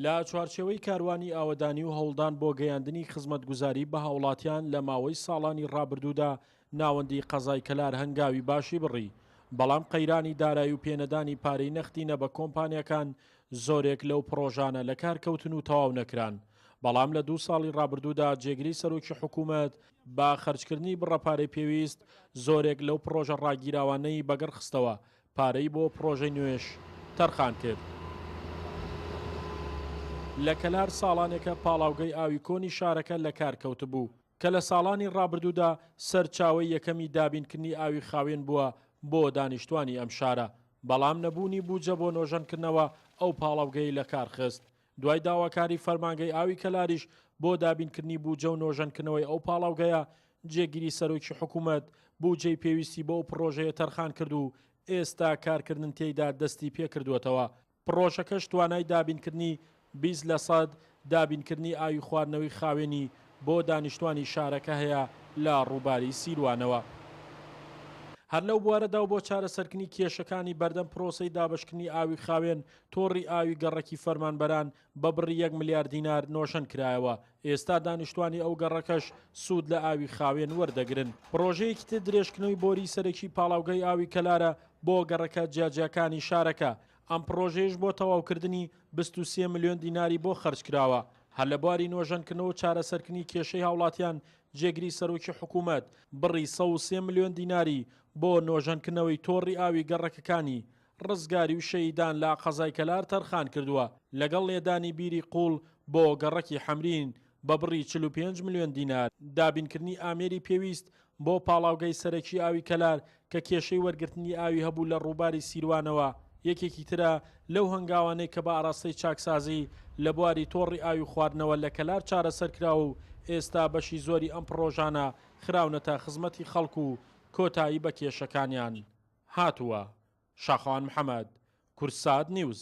لە چوارچێوەی کاروانی ئاوەدانی و هەوڵدان بۆ گەیاندنی خزمەتگوزاری بە هاوڵاتیان لە ماوەی ساڵانی ڕابردوودا ناوەندی قەزای کەلار هەنگاوی باشی بڕی، بەڵام قەیرانی دارایی و پێنەدانی پارەی نەختینە بە کۆمپانیەکان زۆرێک لەو پرۆژانە لە کارکەوتن و تەواو نەکران. بەڵام لە 2 ساڵی ڕابردوودا جێگیری سەرۆکی حکوومەت با خەرجکردنی بڕەپارەی پێویست زۆرێک لەو پرۆژە ڕاگیراوانەی بەگەڕ خستەوە، پارەی بۆ پرۆژەی نوێش تەرخان کرد. لە کەلار ساڵانێکە پاڵاوگەی ئاوی کۆنی شارەکە لە کارکەوت بوو کە لە ساڵانی ڕابردوودا سەرچاوەی یەکەمی دابینکردنی ئاوی خاوێن بووە بۆ دانیشتوانی ئەم شارە، بەڵام نەبوونی بوجە بۆ نۆژەنکردنەوە ئەو پاڵاوگەی لە کار خست. دوای داواکاری فەرمانگەی ئاوی کەلاریش بۆ دابینکردنی بوجە و نۆژەنکردنەوەی ئەو پاڵاوگەیە جێگیری سەرۆکی حکوومەت بوجەی پێویستی بۆ پرۆژەیە تەرخان کرد و ئێستا کارکردن تێیدا دەستی پێ کردووەتەوە. پرۆژەکەش توانای دابینکردنی 20% دابینکردنی ئاوی خواردنەوەی خاوێنی بۆ دانیشتوانی شارەکە هەیە لە ڕووباری سیروانەوە. هەر لەو بوارەدا و بۆ چارەسەرکردنی کێشەکانی بەردەم پرۆسەی دابشکردنی ئاوی خاوێن تۆڕی ئاوی گەڕەکی فەرمانبەران بە بڕی 1 ملیار دینار نۆشن کرایەوە. ئێستا دانیشتوانی ئەو گەڕەکەش سوود لە ئاوی خاوێن وەردەگرن. پرۆژەیەکی تر درێژکردنەوەی بۆری سەرەکی پاڵاوگەی ئاوی کەلارە بۆ گەڕەکە جیاجیاکانی شارەکە. ئەم پرۆژەیەش بۆ تەواوکردنی 23 ملیۆن دیناری بۆ خەرج کراوە. هەر لە بواری نۆژەنکردنەوە و چارەسەرکردنی کێشەی هاوڵاتیان جێگری سەرۆکی حکوومەت بڕی 103 ملیۆن دیناری بۆ نۆژەنکردنەوەی تۆڕی ئاوی گەڕەکەکانی ڕزگاری و شەیدان لە قەزای کەلار تەرخان کردووە، لەگەڵ لێدانی بیری قوڵ بۆ گەڕەکی حەمرین بە بڕی 45 ملیۆن دینار، دابینکردنی ئامێری پێویست بۆ پاڵاوگەی سەرەکی ئاوی کەلار کە کێشەی وەرگرتنی ئاوی هەبوو لە ڕووباری سیروانەوە یەکێکی ترە لەو هەنگاوانەی کە بە ئاراستەی چاکسازی لە بواری تۆڕی ئاوی خواردنەوە لە کەلار چارەسەر کراوە و ئێستا بەشی زۆری ئەم پرۆژانە خراونەتە خزمەتی خەڵک و کۆتایی بە کێشەکانیان هاتووە. شاخەوان محەممەد، کورسات نیوز.